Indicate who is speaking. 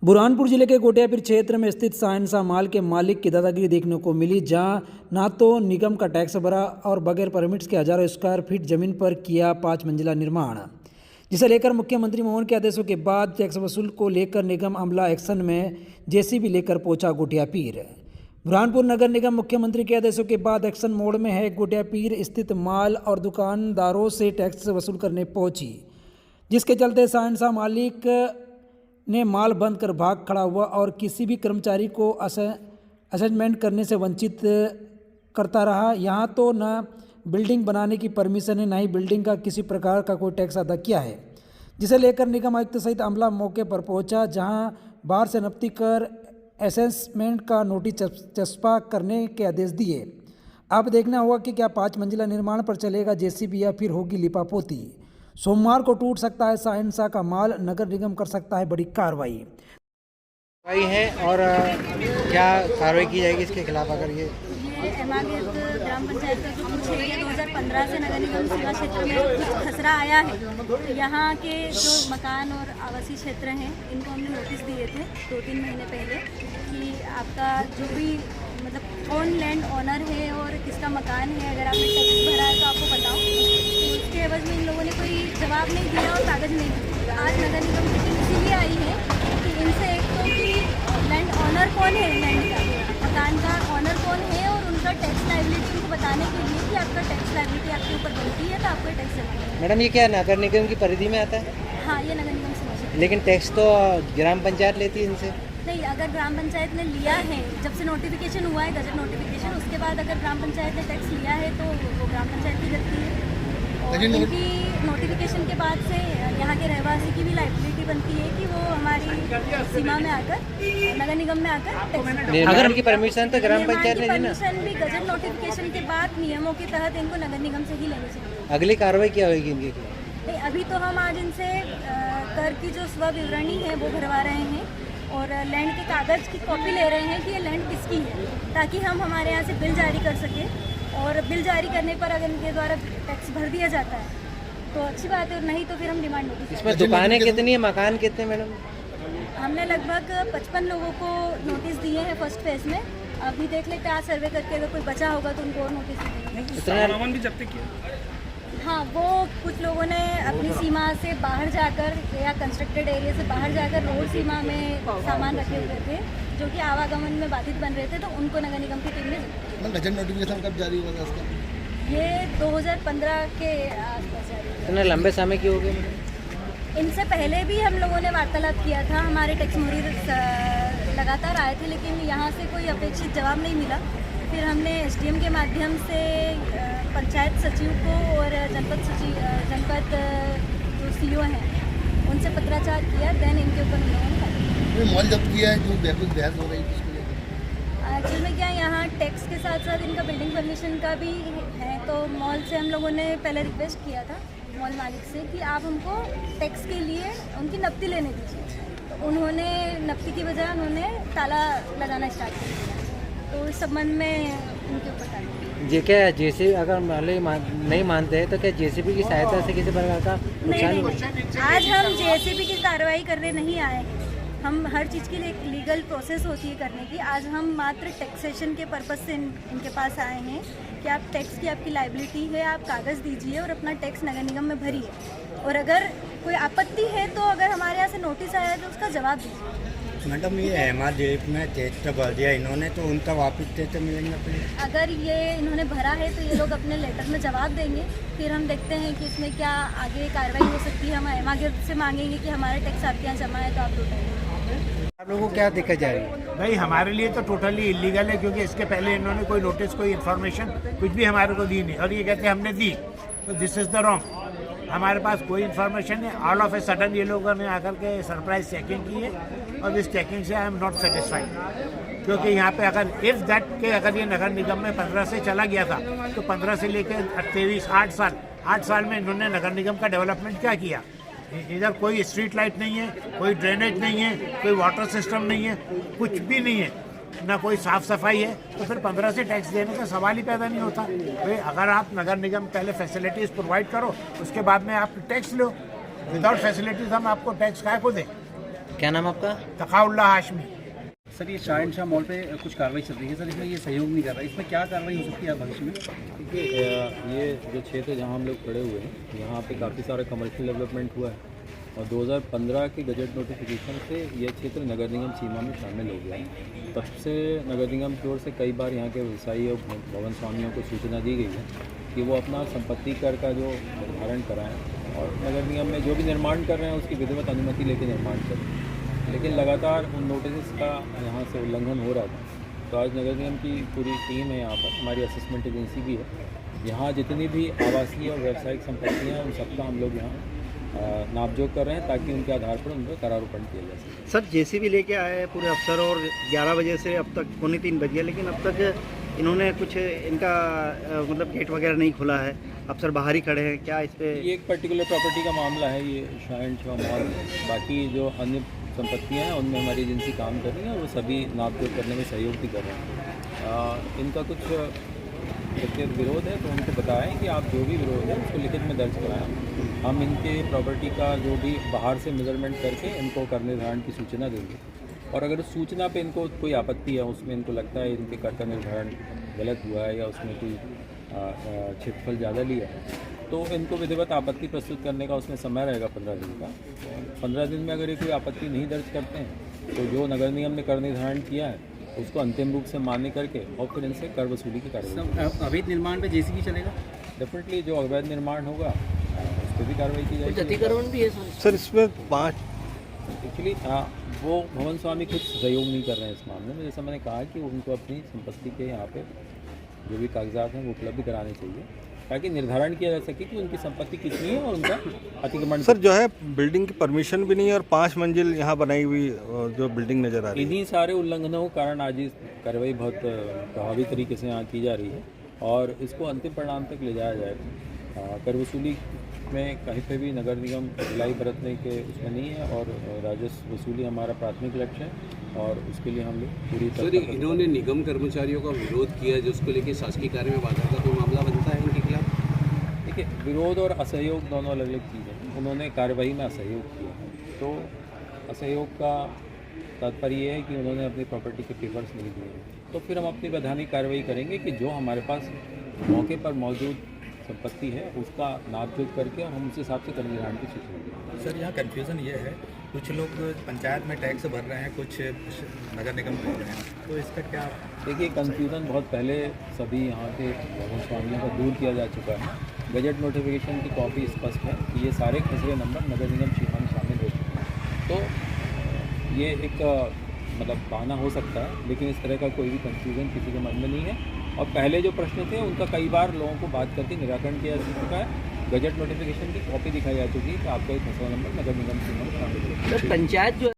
Speaker 1: बुरहानपुर जिले के गोटियापीर क्षेत्र में स्थित साइंसा माल के मालिक की दादागिरी देखने को मिली, जहां ना तो निगम का टैक्स भरा और बगैर परमिट्स के हजारों स्क्वायर फीट जमीन पर किया 5 मंजिला निर्माण, जिसे लेकर मुख्यमंत्री मोहन के आदेशों के बाद टैक्स वसूल को लेकर निगम अमला एक्शन में जेसीबी लेकर पहुंचा गोटियापीर। बुरहानपुर नगर निगम मुख्यमंत्री के आदेशों के बाद एक्शन मोड में है। गोटियापीर स्थित माल और दुकानदारों से टैक्स वसूल करने पहुंची, जिसके चलते साइंसा मालिक ने माल बंद कर भाग खड़ा हुआ और किसी भी कर्मचारी को असेसमेंट करने से वंचित करता रहा। यहाँ तो न बिल्डिंग बनाने की परमिशन है, न ही बिल्डिंग का किसी प्रकार का कोई टैक्स अदा किया है, जिसे लेकर निगम आयुक्त सहित अमला मौके पर पहुंचा, जहाँ बाहर से नफ्ती कर असेसमेंट का नोटिस चस्पा करने के आदेश दिए। अब देखना होगा कि क्या 5 मंजिला निर्माण पर चलेगा जेसीबी या फिर होगी लिपापोती। सोमवार को टूट सकता है साइंसा का माल, नगर निगम कर सकता है बड़ी कार्रवाई
Speaker 2: है। और क्या कार्रवाई की जाएगी इसके खिलाफ? अगर ये
Speaker 3: एमागेट ग्राम पंचायत का जो कुछ है 2015 से नगर निगम सीमा क्षेत्र में कुछ खसरा आया है, तो यहाँ के जो मकान और आवासीय क्षेत्र हैं इनको हमने नोटिस दिए थे 2-3 महीने पहले कि आपका जो भी मतलब कौन लैंड ऑनर है और किसका मकान है, अगर आपने टैक्स भरा है तो आपको बताओ। तो उसके एवज में इन लोगों ने कोई जवाब नहीं दिया और कागज़ नहीं दिया। आज नगर निगम की टीम इसीलिए आई है कि इनसे एक तो कि लैंड ऑनर कौन है, लैंड का मकान का ऑनर कौन है, और उनका टैक्स लायबिलिटी को बताने के लिए कि आपका टैक्स लायबिलिटी आपके ऊपर बनती है तो आपको टैक्स जमा करना है।
Speaker 2: मैडम, ये क्या नगर निगम की परिधि में आता है?
Speaker 3: हाँ, ये नगर निगम से।
Speaker 2: लेकिन टैक्स तो ग्राम पंचायत लेती है इनसे।
Speaker 3: नहीं, अगर ग्राम पंचायत ने लिया है, जब से नोटिफिकेशन हुआ है गजट नोटिफिकेशन, उसके बाद अगर ग्राम पंचायत ने टैक्स लिया है तो वो ग्राम पंचायत की करती है। और इनकी नोटिफिकेशन के बाद से यहाँ के रहवासी की भी लायबिलिटी बनती है कि वो हमारी सीमा में आकर नगर निगम में आकर
Speaker 2: अगर उनकी परमिशन तो ग्राम पंचायत ने दी ना।
Speaker 3: परमिशन भी गजट नोटिफिकेशन के बाद नियमों के तहत इनको नगर निगम से ही लेनी चाहिए।
Speaker 2: अगली कार्रवाई क्या होगी इनकी?
Speaker 3: नहीं, अभी तो हम आज इनसे कर की जो स्व विवरणी है वो भरवा रहे हैं और लैंड के कागज़ की कॉपी ले रहे हैं कि ये लैंड किसकी है, ताकि हम हमारे यहाँ से बिल जारी कर सकें। और बिल जारी करने पर अगर इनके द्वारा टैक्स भर दिया जाता है तो अच्छी बात है, और नहीं तो फिर हम डिमांड नोटिस।
Speaker 2: इसमें दुकानें कितनी है, मकान कितने मैडम?
Speaker 3: हमने लगभग 55 लोगों को नोटिस दिए हैं फर्स्ट फेज में। अभी देख लेते हैं, आज सर्वे करके अगर कोई बचा होगा तो उनको और नोटिस देंगे। हाँ, वो कुछ लोगों ने अपनी सीमा से बाहर जाकर या कंस्ट्रक्टेड एरिया से बाहर जाकर रोड सीमा में सामान रखे हुए थे जो कि आवागमन में बाधित बन रहे थे, तो उनको नगर निगम की टीम ने।
Speaker 4: गजट नोटिफिकेशन कब जारी हुआ था इसका?
Speaker 3: ये 2015 के आसपास जारी हुआ।
Speaker 2: इतने लंबे समय की हो गई?
Speaker 3: इनसे पहले भी हम लोगों ने वार्तालाप किया था, हमारे टैक्स मुहर्रिर लगातार आए थे, लेकिन यहाँ से कोई अपेक्षित जवाब नहीं मिला। फिर हमने एसडीएम के माध्यम से पंचायत सचिव को और जनपद जो सीईओ हैं उनसे पत्राचार किया, देन इनके ऊपर हम लोगों ने
Speaker 4: मॉल जब्त किया है जो बहस हो रही है।
Speaker 3: एक्चुअल में क्या यहाँ टैक्स के साथ साथ इनका बिल्डिंग परमिशन का भी है, तो मॉल से हम लोगों ने पहले रिक्वेस्ट किया था मॉल मालिक से कि आप हमको टैक्स के लिए उनकी नकदी लेने दीजिए, तो उन्होंने नकदी की बजाय उन्होंने ताला लगाना स्टार्ट कर दिया। तो इस संबंध में उनके ऊपर कार्रवाई।
Speaker 2: जी, क्या जेसीबी अगर नहीं मानते हैं तो क्या जेसीबी की सहायता से किसी प्रकार का नुकसान?
Speaker 3: नहीं, आज हम जेसीबी की कार्रवाई करने नहीं आए हैं। हम हर चीज़ के लिए एक लीगल प्रोसेस होती है करने की। आज हम मात्र टैक्सेशन के पर्पज़ से इनके पास आए हैं कि आप टैक्स की आपकी लायबिलिटी है, आप कागज़ दीजिए और अपना टैक्स नगर निगम में भरिए, और अगर कोई आपत्ति है तो अगर हमारे यहाँ से नोटिस आया है तो उसका जवाब दीजिए।
Speaker 5: मैडम, ये एमाजेप में टैक्स भर दिया इन्होंने, तो उनका वापस टैक्स मिलेंगे फिर?
Speaker 3: अगर ये इन्होंने भरा है तो ये लोग अपने लेटर में जवाब देंगे, फिर हम देखते हैं कि इसमें क्या आगे कार्रवाई हो सकती है। हम एमागेट से मांगेंगे कि हमारे टैक्स आपके यहाँ जमा है तो आप लौटाइए।
Speaker 2: आप लोगों को क्या दिक्कत जा रही है?
Speaker 6: भाई, हमारे लिए तो टोटली इलीगल है, क्योंकि इसके पहले इन्होंने कोई नोटिस, कोई इन्फॉर्मेशन कुछ भी हमारे को दी नहीं, और ये कहते हैं हमने दी, तो दिस इज़ द रॉन्ग। हमारे पास कोई इन्फॉर्मेशन नहीं। ऑल ऑफ ए सडन ये लोगों ने आकर के सरप्राइज चेकिंग की है, और इस चेकिंग से आई एम नॉट सेटिस्फाइड, क्योंकि यहाँ पे अगर इफ़ दैट के अगर ये नगर निगम में 15 से चला गया था तो 15 से लेकर 23 8 साल में इन्होंने नगर निगम का डेवलपमेंट क्या किया? इधर कोई स्ट्रीट लाइट नहीं है, कोई ड्रेनेज नहीं है, कोई वाटर सिस्टम नहीं है, कुछ भी नहीं है, ना कोई साफ़ सफाई है, तो फिर 15 से टैक्स देने का सवाल ही पैदा नहीं होता। भाई, अगर आप नगर निगम पहले फैसिलिटीज़ प्रोवाइड करो, उसके बाद में आप टैक्स लो। विदाउट फैसिलिटीज़ हम आपको टैक्स काय को दें?
Speaker 2: क्या नाम आपका?
Speaker 6: तकाउल्ला हाशमी।
Speaker 7: सर ये शहनशाह मॉल पे कुछ कार्रवाई चल रही है सर, इसमें ये सहयोग नहीं कर रहा है, इसमें क्या कार्रवाई हो सकती है भविष्य में?
Speaker 8: देखिए ये जो क्षेत्र जहाँ हम लोग खड़े हुए हैं यहाँ पे काफ़ी सारा कमर्शियल डेवलपमेंट हुआ है और 2015 के गजट नोटिफिकेशन से यह क्षेत्र नगर निगम सीमा में शामिल हो गया है। तब से नगर निगम की ओर से कई बार यहाँ के व्यवसायी और भवन स्वामियों को सूचना दी गई है कि वो अपना संपत्ति कर का जो निर्धारण कराएं और नगर निगम में जो भी निर्माण कर रहे हैं उसकी विधिवत अनुमति लेकर निर्माण करें, लेकिन लगातार उन नोटिस का यहाँ से उल्लंघन हो रहा था। तो आज नगर निगम की पूरी टीम है यहाँ पर, हमारी असेसमेंट एजेंसी भी है, यहाँ जितनी भी आवासीय और व्यावसायिक संपत्तियाँ हैं उन सबका हम लोग यहाँ नापजोक कर रहे हैं ताकि उनके आधार पर उन पर करारोपण किया जा सके।
Speaker 9: सर जेसीबी लेके आए हैं पूरे अफसर और 11 बजे से अब तक 2:45 बज गया, लेकिन अब तक इन्होंने कुछ इनका मतलब गेट वगैरह नहीं खुला है, अफसर बाहर ही खड़े हैं। क्या इस पे
Speaker 8: ये एक पर्टिकुलर प्रॉपर्टी का मामला है, ये शहनशाह मॉल, बाकी जो अन्य संपत्तियां हैं उनमें हमारी एजेंसी काम कर रही है, वो सभी नापजोक करने में सहयोग भी कर रहे हैं। इनका कुछ व्यक्तिगत विरोध है तो उनको बताएं कि आप जो भी विरोध है उसको लिखित में दर्ज कराएं। हम इनके प्रॉपर्टी का जो भी बाहर से मेजरमेंट करके इनको कर निर्धारण की सूचना देंगे और अगर उस सूचना पे इनको कोई आपत्ति है, उसमें इनको लगता है इनके कर का निर्धारण गलत हुआ है या उसमें कोई क्षेत्रफल ज़्यादा लिया है तो इनको विधिवत आपत्ति प्रस्तुत करने का उसमें समय रहेगा 15 दिन का। 15 दिन में अगर ये कोई आपत्ति नहीं दर्ज करते हैं तो जो नगर निगम ने कर निर्धारण किया है उसको अंतिम रूप से मान्य करके और फिर इनसे कर वसूली की कार्रवाई।
Speaker 7: अवैध निर्माण पे जेसीबी चलेगा?
Speaker 8: डेफिनेटली जो अवैध निर्माण होगा उस पर भी कार्रवाई की जाएगी।
Speaker 9: क्षतिकरण भी है
Speaker 4: सर इसमें 5
Speaker 8: एक्चुअली वो भवन स्वामी कुछ सहयोग नहीं कर रहे हैं इस मामले में। जैसा मैंने कहा कि उनको अपनी संपत्ति के यहाँ पे जो भी कागजात हैं वो उपलब्ध कराने चाहिए ताकि निर्धारण किया जा सके कि उनकी संपत्ति कितनी है और उनका अतिक्रमण।
Speaker 4: सर जो है बिल्डिंग की परमिशन भी नहीं है और 5 मंजिल यहाँ बनाई हुई जो बिल्डिंग नज़र आ रही है,
Speaker 8: इन्हीं सारे उल्लंघनों के कारण आज इस कार्रवाई बहुत प्रभावी तरीके से यहाँ की जा रही है और इसको अंतिम परिणाम तक ले जाया जाएगा। कर वसूली में कहीं पे भी नगर निगम ढिलाई बरतने के उसमें नहीं है और राजस्व वसूली हमारा प्राथमिक लक्ष्य है और उसके लिए हम लोग पूरी तरह।
Speaker 10: इन्होंने निगम कर्मचारियों का विरोध किया जिसको लेकर शासकीय कार्य में बाधा का कोई मामला बनता है इनके खिलाफ?
Speaker 8: देखिए विरोध और असहयोग दोनों अलग अलग चीज़ें हैं। उन्होंने कार्रवाई में असहयोग किया है तो असहयोग का तात्पर्य ये है कि उन्होंने अपनी प्रॉपर्टी के पेपर्स नहीं दिए, तो फिर हम अपनी वैधानिक कार्रवाई करेंगे कि जो हमारे पास मौके पर मौजूद संपत्ति है उसका नापजोक करके और हम उस हिसाब से कर निर्धारण की सूचना देंगे।
Speaker 11: सर यहाँ कन्फ्यूज़न ये है, कुछ लोग पंचायत में टैक्स भर रहे हैं, कुछ नगर निगम भर रहे हैं, तो इसका क्या?
Speaker 8: देखिए कन्फ्यूज़न बहुत पहले सभी यहाँ के भवन स्वामियों को दूर किया जा चुका है। बजट नोटिफिकेशन की कॉपी स्पष्ट है कि ये सारे खसरे नंबर नगर निगम सीमा में शामिल हो चुके हैं, तो ये एक मतलब बहाना हो सकता है, लेकिन इस तरह का कोई भी कन्फ्यूज़न किसी के मन में नहीं है। और पहले जो प्रश्न थे उनका कई बार लोगों को बात करके निराकरण किया जा चुका है। बजट नोटिफिकेशन की कॉपी दिखाई जा चुकी है कि आपका एक खसरा नंबर नगर निगम सीमा में शामिल है।
Speaker 9: पंचायत जो